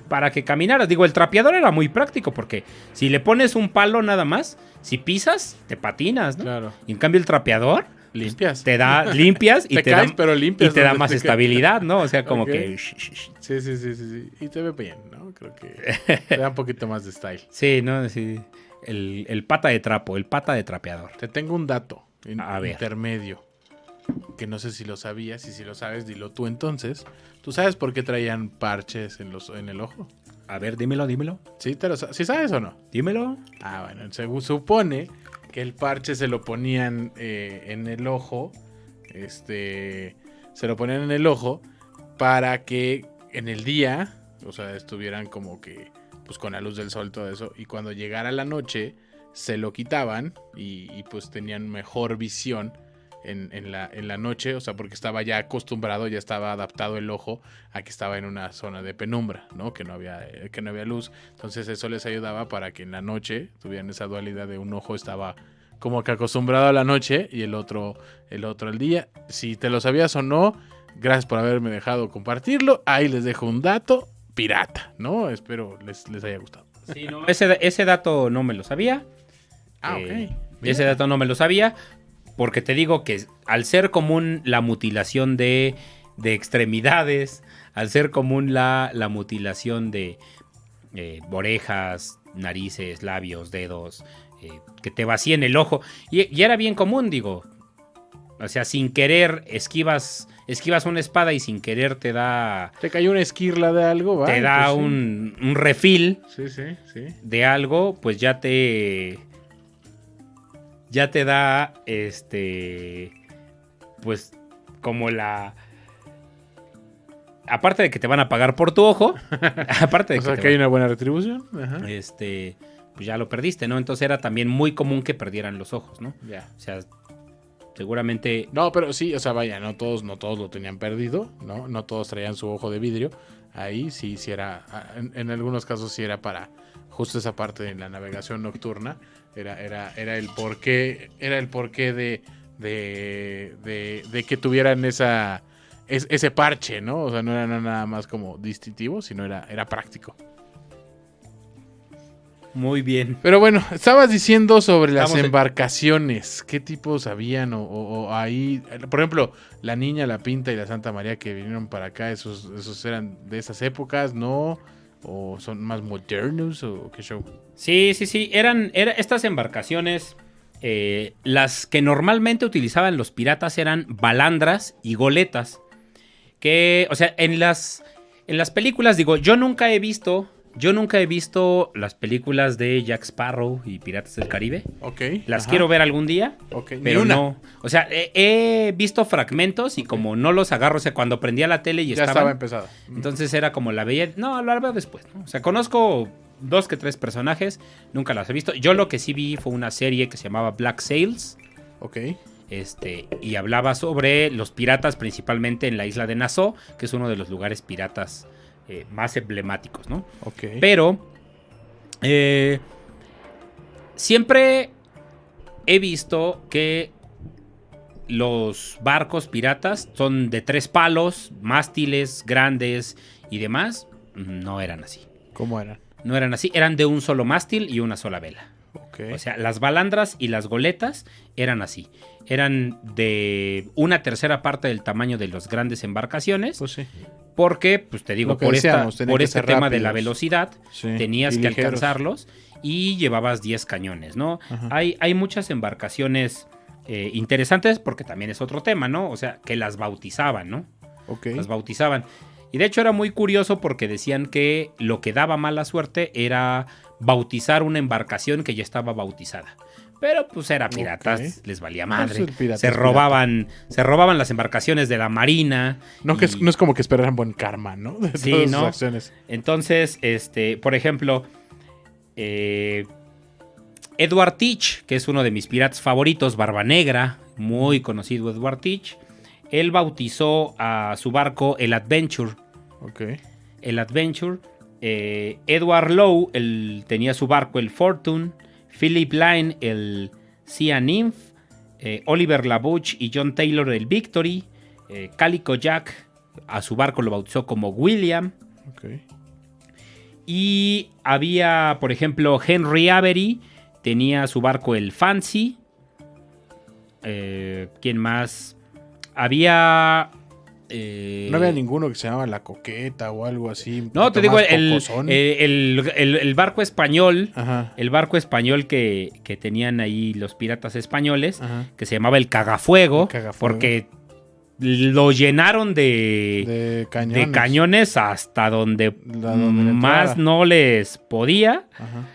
Para que caminaras. Digo, el trapeador era muy práctico porque si le pones un palo nada más, si pisas, te patinas, ¿no? Claro. Y en cambio el trapeador Limpias. te da limpias y Te te caes, da, pero limpias y te da donde más te estabilidad, ¿no? O sea, como Ok. que Sí. Y te ve bien, ¿no? Creo que te da un poquito más de style. sí, ¿no? Sí. El pata de trapo, el pata de trapeador. Te tengo un dato A ver. intermedio. Que no sé si lo sabías. Y si lo sabes, dilo tú entonces. ¿Tú sabes por qué traían parches en el ojo? A ver, dímelo. ¿Sí, ¿Sí sabes o no? Dímelo. Ah, bueno, se supone que el parche se lo ponían en el ojo. Se lo ponían en el ojo para que en el día, o sea, estuvieran como que pues con la luz del sol, todo eso. Y cuando llegara la noche, se lo quitaban y pues tenían mejor visión en la noche, o sea, porque estaba ya acostumbrado, ya estaba adaptado el ojo a que estaba en una zona de penumbra, ¿no? Que no había luz. Entonces eso les ayudaba para que en la noche tuvieran esa dualidad de un ojo estaba como que acostumbrado a la noche y el otro al día. Si te lo sabías o no, gracias por haberme dejado compartirlo. Ahí les dejo un dato pirata, ¿no? Espero les haya gustado. Sí, no, ese dato no me lo sabía. Ok. Ese dato no me lo sabía. Porque te digo que al ser común la mutilación de extremidades, al ser común la mutilación de orejas, narices, labios, dedos, que te vacíen el ojo, y era bien común, digo. O sea, sin querer esquivas una espada y sin querer te da... Te cayó una esquirla de algo, ¿va? Te da Pues un refil sí, de algo, pues ya te da pues como aparte de que te van a pagar por tu ojo, aparte de o sea, que hay una buena retribución. Ajá. Pues ya lo perdiste, ¿no? Entonces era también muy común que perdieran los ojos, ¿no? Ya. O sea, seguramente... No, pero sí, o sea, vaya, no todos lo tenían perdido, ¿no? No todos traían su ojo de vidrio. Ahí sí era, en algunos casos sí era para justo esa parte de la navegación nocturna. Era el porqué de que tuvieran ese parche, ¿no? O sea, no era nada más como distintivo, sino era práctico. Muy bien. Pero bueno, estabas diciendo sobre las Estamos embarcaciones. ¿Qué tipos habían? O ahí, por ejemplo, la Niña, la Pinta y la Santa María que vinieron para acá, esos eran de esas épocas, ¿no? ¿O son más modernos o qué show? Sí. Eran estas embarcaciones, las que normalmente utilizaban los piratas eran balandras y goletas. Que, o sea, en las películas, digo, yo nunca he visto las películas de Jack Sparrow y Piratas del Caribe. Ok. Las quiero ver algún día, Ok, pero ni una. no. O sea, he visto fragmentos y como no los agarro, o sea, cuando prendía la tele y Ya estaban, estaba empezada. entonces era como la veía. No, la veo después, ¿no? O sea, conozco 2 que 3 personajes, nunca las he visto. Yo lo que sí vi fue una serie que se llamaba Black Sails. Ok. Y hablaba sobre los piratas, principalmente en la isla de Nassau, que es uno de los lugares piratas más emblemáticos, ¿no? Ok. Pero siempre he visto que los barcos piratas son de 3 palos, mástiles grandes y demás. No eran así. ¿Cómo eran? No eran así, eran de un solo mástil y una sola vela. Ok. O sea, las balandras y las goletas eran así. Eran de 1/3 parte del tamaño de las grandes embarcaciones. Pues sí. Porque, pues te digo, Lo que por decíamos, tenían que este ser tema de la rápidos. velocidad, Sí, tenías y que ligeros. alcanzarlos y llevabas 10 cañones, ¿no? Ajá. Hay muchas embarcaciones interesantes porque también es otro tema, ¿no? O sea, que las bautizaban, ¿no? Ok. Las bautizaban. Y de hecho era muy curioso porque decían que lo que daba mala suerte era bautizar una embarcación que ya estaba bautizada. Pero pues era piratas, Ok. les valía madre. Pues el pirata se es robaban las embarcaciones de la marina. No, y- no es como que esperaran buen karma, ¿no? De Sí, todas sus ¿no? acciones. Entonces, por ejemplo, Edward Teach, que es uno de mis piratas favoritos, Barba Negra, muy conocido Edward Teach, él bautizó a su barco el Adventure. Ok. El Adventure. Edward Lowe, él tenía su barco el Fortune. Philip Line, el Sea Nymph. Oliver LaBouche y John Taylor, el Victory. Calico Jack, a su barco lo bautizó como William. Ok. Y había, por ejemplo, Henry Avery, tenía su barco el Fancy. ¿Quién más? Había... No había ninguno que se llamaba La Coqueta o algo así. un No, te poquito digo, más pocosón. el barco español, Ajá. el barco español que tenían ahí los piratas españoles, Ajá. que se llamaba el Cagafuego, El Cagafuego. porque lo llenaron de cañones hasta donde donde más entrara. no les podía. Ajá.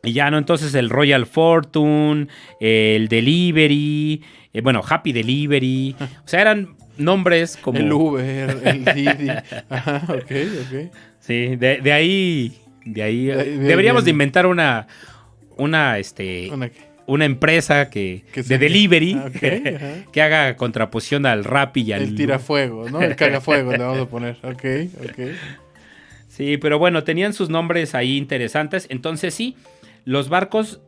Y ya no, entonces el Royal Fortune, el Delivery, bueno, Happy Delivery. O sea, eran nombres como... El Uber, el Didi. Ajá, ok. Sí, de ahí... De- deberíamos de de- inventar una ¿Una empresa de se- delivery Ok, ajá. que haga contraposición al Rappi y al... El tirafuego, ¿no? El cagafuego le vamos a poner. Ok. Sí, pero bueno, tenían sus nombres ahí interesantes. Entonces sí, los barcos,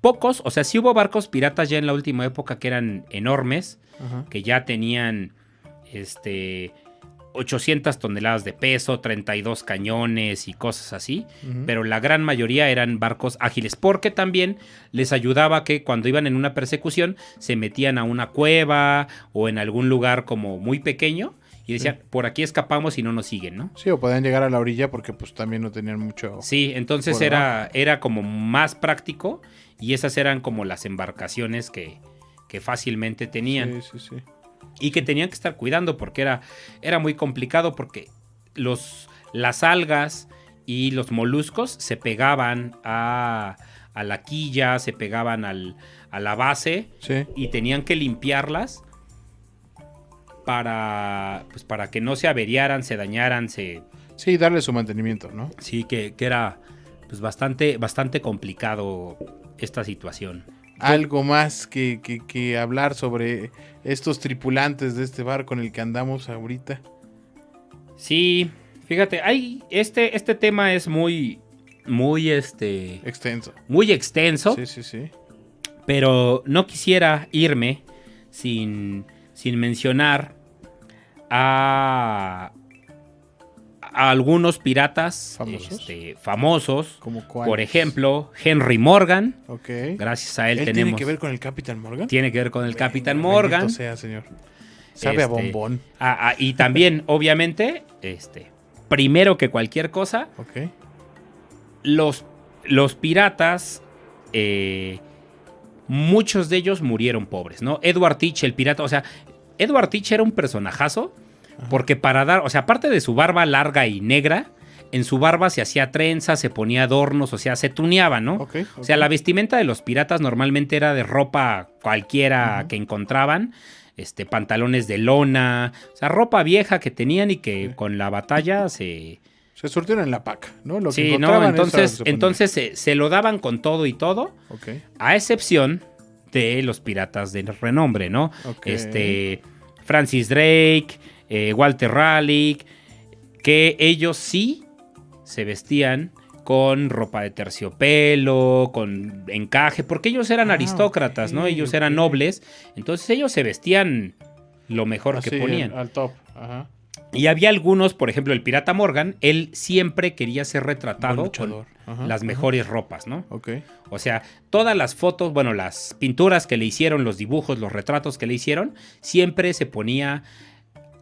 pocos, o sea, sí hubo barcos piratas ya en la última época que eran enormes, Ajá. que ya tenían 800 toneladas de peso, 32 cañones y cosas así, Ujú. pero la gran mayoría eran barcos ágiles, porque también les ayudaba que cuando iban en una persecución se metían a una cueva o en algún lugar como muy pequeño y decían, por aquí escapamos y no nos siguen, ¿no? Sí, o podían llegar a la orilla porque pues también no tenían mucho... Sí, entonces Por era como más práctico y esas eran como las embarcaciones que fácilmente tenían. Sí. Y que tenían que estar cuidando porque era muy complicado porque las algas y los moluscos se pegaban a la quilla, se pegaban a la base Sí. y tenían que limpiarlas para que no se averiaran, se dañaran, Sí, darle su mantenimiento, ¿no? sí, que era pues bastante complicado esta situación. Algo más que hablar sobre estos tripulantes de este barco en el que andamos ahorita. Sí, fíjate, este tema es muy Extenso. muy extenso, Sí. pero no quisiera irme sin mencionar a algunos piratas famosos. ¿Como cuál? Por ejemplo, Henry Morgan. Ok. Gracias a él ¿Él tenemos... tiene que ver con el Capitán Morgan? Tiene que ver con el Capitán Bendito Morgan. sea, señor. Sabe a bombón. Y también, obviamente, primero que cualquier cosa, Ok. los piratas, muchos de ellos murieron pobres, ¿no? Edward Teach, el pirata, o sea, Edward Teach era un personajazo, porque para dar, o sea, aparte de su barba larga y negra, en su barba se hacía trenza, se ponía adornos, o sea, se tuneaba, ¿no? Ok. O sea, la vestimenta de los piratas normalmente era de ropa cualquiera que encontraban, pantalones de lona, o sea, ropa vieja que tenían y que con la batalla se... Se surtieron en la paca, ¿no? Lo que Sí, no, encontraban, eso era lo que se entonces se lo daban con todo y todo, ponía. Ok. a excepción de los piratas de renombre, ¿no? Ok. Francis Drake, Walter Raleigh, que ellos sí se vestían con ropa de terciopelo, con encaje, porque ellos eran aristócratas, ok, ¿no? Ellos eran ok. nobles, entonces ellos se vestían lo mejor que Así, ponían. al top. Ajá. Y había algunos, por ejemplo, el pirata Morgan, él siempre quería ser Buen retratado luchador. con Ajá, las ajá. mejores ropas, ¿no? Ok. O sea, todas las fotos, bueno, las pinturas que le hicieron, los dibujos, los retratos que le hicieron, siempre se ponía...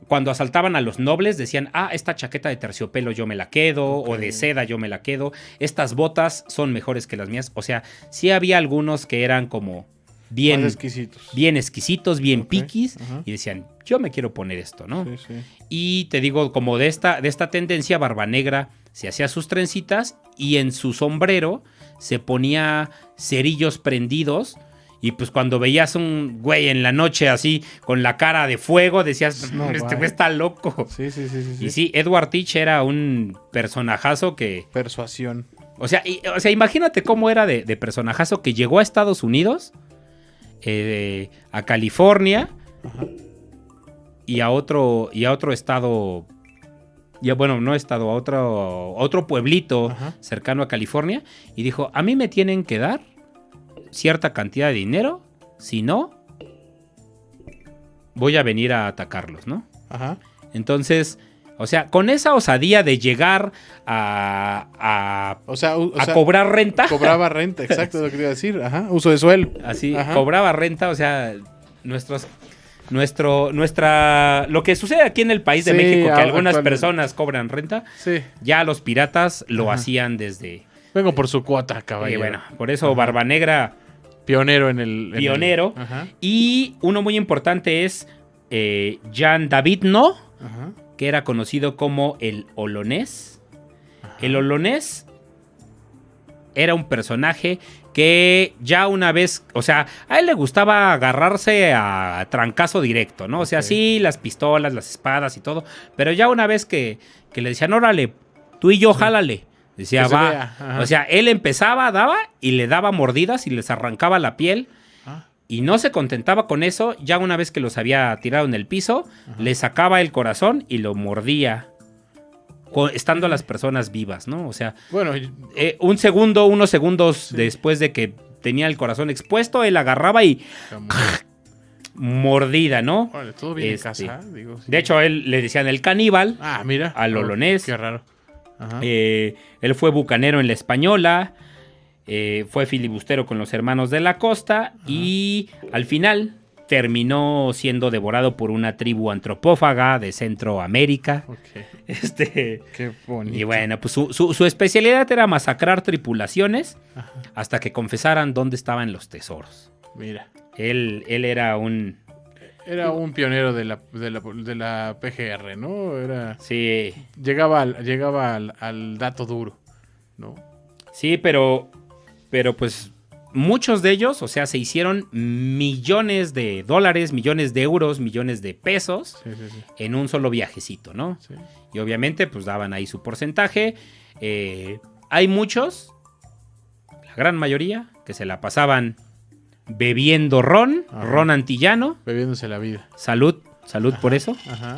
Cuando asaltaban a los nobles decían, esta chaqueta de terciopelo yo me la quedo, Ok. o de seda yo me la quedo, estas botas son mejores que las mías. O sea, sí había algunos que eran como bien Más exquisitos. exquisitos, bien Ok, piquis, ajá. y decían, yo me quiero poner esto, ¿no? Sí. Y te digo, como de esta tendencia, Barba Negra se hacía sus trencitas y en su sombrero se ponía cerillos prendidos. Y pues cuando veías un güey en la noche así, con la cara de fuego, decías, No, este vale. güey está loco. Sí. Y sí, Edward Teach era un personajazo que... Persuasión. O sea, imagínate cómo era de personajazo que llegó a Estados Unidos, a California Ajá. y a otro estado... Ya, bueno, no estado, a otro pueblito Ajá. cercano a California. Y dijo, a mí me tienen que dar cierta cantidad de dinero. Si no, voy a venir a atacarlos, ¿no? Ajá. Entonces, o sea, con esa osadía de llegar a O sea, cobrar renta. Cobraba renta, exacto, es lo que iba a decir. Ajá. Uso de suelo. Así, Ajá. cobraba renta, o sea, lo que sucede aquí en el país de Sí, México, que algunas actualmente. personas cobran renta, Sí. ya los piratas lo Ajá. hacían desde... Vengo por su cuota, Y caballero. bueno, por eso Ajá. Barba Negra, Pionero en el... Pionero. Ajá. y uno muy importante es Jean David No, Ajá. que era conocido como el Olonés. Ajá. El Olonés era un personaje que ya una vez, o sea, a él le gustaba agarrarse a trancazo directo, ¿no? O sea, Ok. sí, las pistolas, las espadas y todo, pero ya una vez que le decían, órale, tú y yo, jálale. Decía, Que se va. vea, ajá. O sea, él empezaba, daba y le daba mordidas y les arrancaba la piel. Ah, Y no se contentaba con eso, ya una vez que los había tirado en el piso, le sacaba el corazón y lo mordía, estando las personas vivas, ¿no? O sea, bueno, unos segundos después de que tenía el corazón expuesto, él agarraba y como- mordida, ¿no? órale, todo bien en Este, casa, digo. Sí. De hecho, a él le decían el caníbal. Ah, mira. al Oh, olonés. Qué raro. Ajá. Él fue bucanero en la Española, fue filibustero con los hermanos de la costa y al final terminó siendo devorado por una tribu antropófaga de Centroamérica. Ok. Qué bonito. Y bueno, pues su especialidad era masacrar tripulaciones Ajá. hasta que confesaran dónde estaban los tesoros. Mira. Él era un... Era un pionero de la PGR, ¿no? Sí, Llegaba al dato duro, ¿no? sí, pero pues muchos de ellos, o sea, se hicieron millones de dólares, millones de euros, millones de pesos Sí, sí, sí. en un solo viajecito, ¿no? Sí. Y obviamente pues daban ahí su porcentaje. Hay muchos, la gran mayoría, que se la pasaban bebiendo ron, Ajá. ron antillano. Bebiéndose la vida. Salud por eso. Ajá.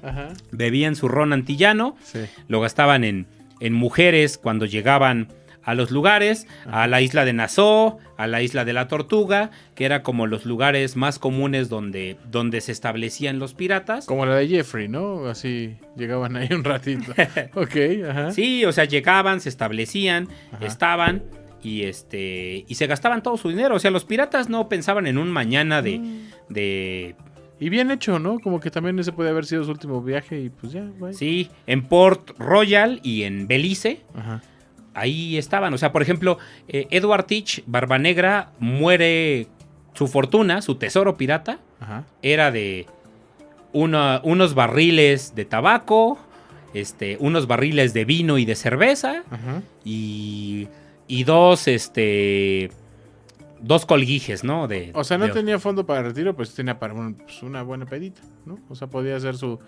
Ajá. Bebían su ron antillano, Sí. lo gastaban en mujeres cuando llegaban a los lugares, a la isla de Nassau, a la isla de la Tortuga, que era como los lugares más comunes donde se establecían los piratas. Como la de Jeffrey, ¿no? Así llegaban ahí un ratito. Ok, ajá. Sí, o sea, llegaban, se establecían, Ajá. estaban y y se gastaban todo su dinero. O sea, los piratas no pensaban en un mañana de Y bien hecho, ¿no? Como que también ese puede haber sido su último viaje y pues ya, bye. sí, en Port Royal y en Belice. Ajá. Ahí estaban. O sea, por ejemplo, Edward Teach, Barba Negra, muere. Su fortuna, su tesoro pirata, Ajá. era de unos barriles de tabaco, unos barriles de vino y de cerveza Ajá. y dos colguijes, ¿no? O sea, no de- tenía fondo para retiro, pues tenía para una buena pedita, ¿no? O sea, podía hacer su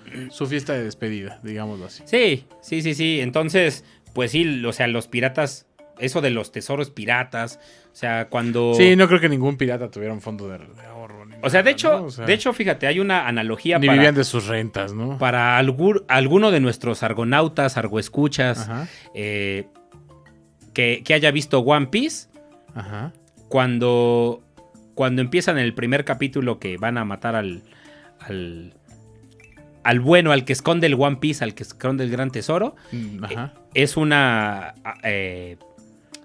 fiesta de despedida, digámoslo así. Sí. Entonces, pues sí, o sea, los piratas, eso de los tesoros piratas, o sea, cuando... Sí, no creo que ningún pirata tuviera un fondo de ahorro. Ni O sea, de nada, hecho, ¿no? O sea, fíjate, hay una analogía ni vivían de sus rentas, ¿no? para alguno de nuestros argonautas, argoescuchas, Ajá. que haya visto One Piece, Ajá. cuando empiezan el primer capítulo que van a matar al bueno, al que esconde el One Piece, al que esconde el gran tesoro, Ajá. es una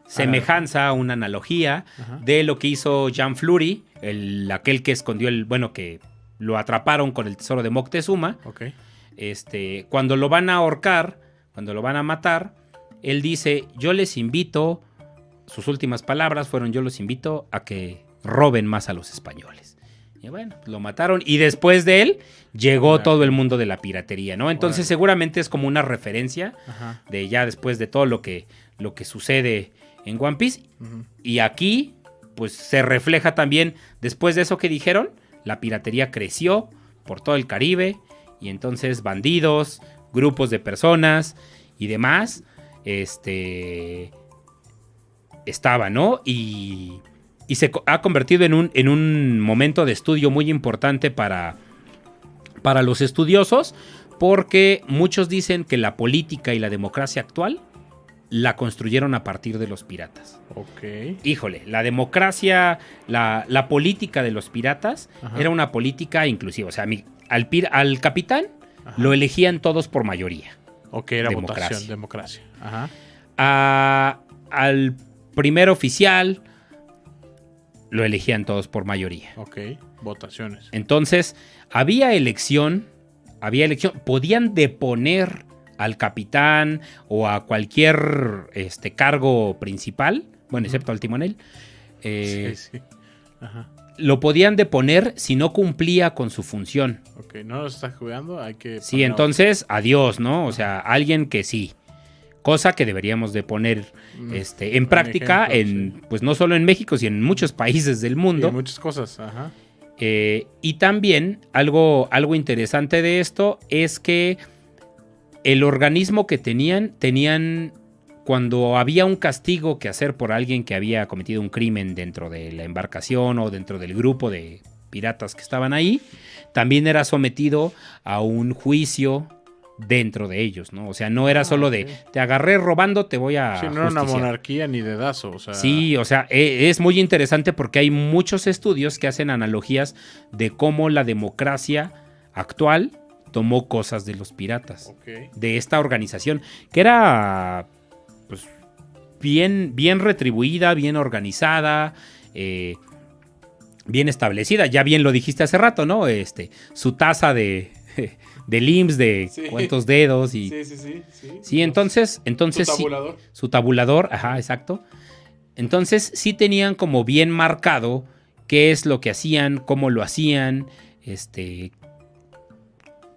semejanza, una analogía Ajá. de lo que hizo Jean Fleury, aquel que escondió que lo atraparon con el tesoro de Moctezuma. Ok. Cuando lo van a ahorcar, cuando lo van a matar, él dice, yo les invito, sus últimas palabras fueron, yo los invito a que roben más a los españoles. Y bueno, lo mataron y después de él llegó Claro. todo el mundo de la piratería, ¿no? Entonces Órale. seguramente es como una referencia Ajá. de ya después de todo lo que sucede en One Piece. Ujú. Y aquí, pues se refleja también, después de eso que dijeron, la piratería creció por todo el Caribe y entonces bandidos, grupos de personas y demás, estaba, ¿no? Y se ha convertido en un momento de estudio muy importante para los estudiosos, porque muchos dicen que la política y la democracia actual la construyeron a partir de los piratas. Ok. Híjole, la democracia, la política de los piratas Ajá. era una política inclusiva. O sea, al capitán Ajá. lo elegían todos por mayoría. Ok, era Democracia. votación, democracia. Ajá. Al primer oficial lo elegían todos por mayoría. Ok, votaciones. Entonces, había elección, podían deponer al capitán o a cualquier cargo principal, bueno, excepto al timonel. Sí, sí. Ajá. Lo podían deponer si no cumplía con su función. Ok, no lo está jugando, hay que... Sí, entonces, adiós, ¿no? O sea, alguien que sí cosa que deberíamos de poner en práctica, ejemplo, sí. pues no solo en México, sino en muchos países del mundo. Y muchas cosas, ajá. Y también algo interesante de esto es que el organismo que tenían cuando había un castigo que hacer por alguien que había cometido un crimen dentro de la embarcación o dentro del grupo de piratas que estaban ahí, también era sometido a un juicio dentro de ellos, ¿no? O sea, no era solo de te agarré robando, te voy a Sí, no era una justiciar. monarquía ni dedazo, o sea... Sí, o sea, es muy interesante porque hay muchos estudios que hacen analogías de cómo la democracia actual tomó cosas de los piratas, Ok. de esta organización, que era pues bien retribuida, bien organizada, bien establecida. Ya bien lo dijiste hace rato, ¿no? Su tasa de IMSS de Sí. cuántos dedos y... Sí. Sí, entonces Su sí, tabulador. su tabulador, ajá, exacto. Entonces sí tenían como bien marcado qué es lo que hacían, cómo lo hacían,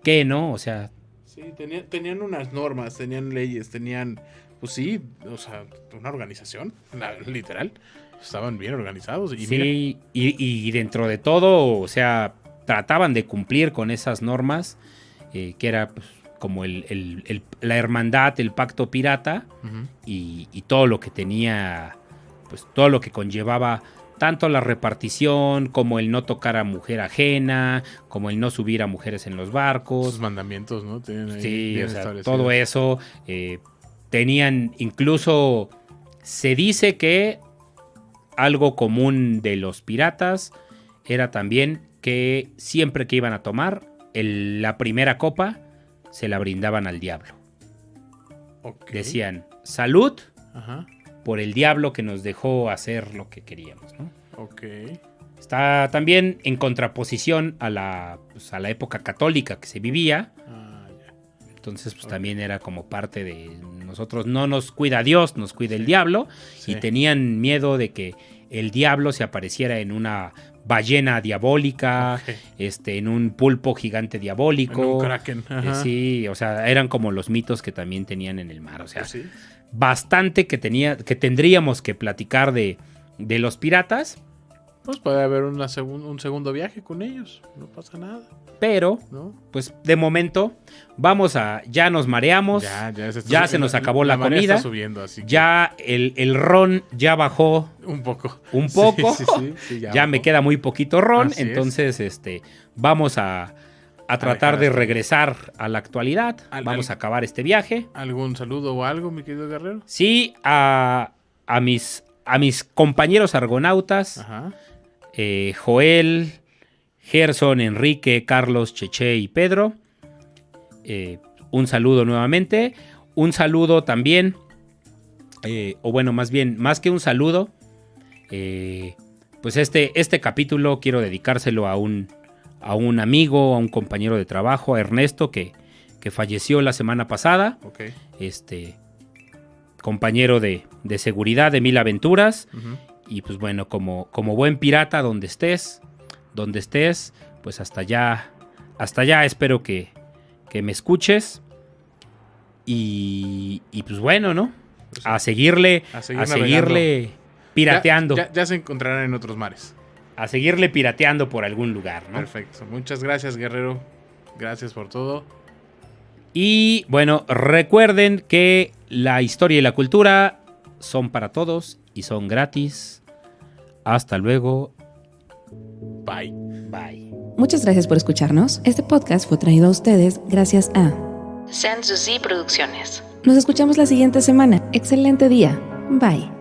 qué, ¿no? O sea, Sí, tenían unas normas, tenían leyes, tenían... Pues sí, o sea, una organización, literal. Estaban bien organizados. Y mira, sí, y dentro de todo, o sea, trataban de cumplir con esas normas, que era pues, como la hermandad, el pacto pirata, ujú. y todo lo que tenía, pues todo lo que conllevaba tanto la repartición, como el no tocar a mujer ajena, como el no subir a mujeres en los barcos. Sus mandamientos, ¿no? Tienen ahí Sí, bien o sea, establecidos. todo eso. Tenían incluso, se dice que algo común de los piratas era también que siempre que iban a tomar, la primera copa se la brindaban al diablo. Ok. Decían, salud Ajá. por el diablo que nos dejó hacer lo que queríamos, ¿no? Ok. Está también en contraposición a la época católica que se vivía. Ah, ya. Entonces, pues Ok. también era como parte de nosotros, no nos cuida Dios, nos cuida el diablo. Sí. Y tenían miedo de que el diablo se apareciera en una ballena diabólica, Ok. en un pulpo gigante diabólico. En un kraken. Ajá. Sí, o sea, eran como los mitos que también tenían en el mar. O sea, Pues sí. bastante que tendríamos que platicar de los piratas, Pues puede haber un segundo viaje con ellos. No pasa nada, pero ¿no? pues de momento ya nos mareamos, ya se nos acabó la marea comida, está subiendo, así que ya el ron ya bajó un poco. un poco, Sí, ya me queda muy poquito ron, Así es. entonces vamos a tratar dejar de hasta ahí. regresar a la actualidad, vamos a acabar este viaje. ¿Algún saludo o algo, mi querido Guerrero? Sí, a mis compañeros argonautas, Ajá. Joel, Gerson, Enrique, Carlos, Cheche y Pedro. Un saludo nuevamente. Un saludo también, o bueno, más bien, más que un saludo, pues este capítulo quiero dedicárselo a un amigo, a un compañero de trabajo, a Ernesto, que falleció la semana pasada. Ok. Compañero de seguridad de Mil Aventuras. Ujú. Y pues bueno, como buen pirata, donde estés, pues hasta allá espero que me escuches. Y pues bueno, ¿no? Pues, A seguirle navegando. pirateando. Ya se encontrarán en otros mares. A seguirle pirateando por algún lugar, ¿no? Perfecto. Muchas gracias, Guerrero. Gracias por todo. Y bueno, recuerden que la historia y la cultura son para todos y son gratis. Hasta luego. Bye. Bye. Muchas gracias por escucharnos. Este podcast fue traído a ustedes gracias a Sanssouci Producciones. Nos escuchamos la siguiente semana. Excelente día. Bye.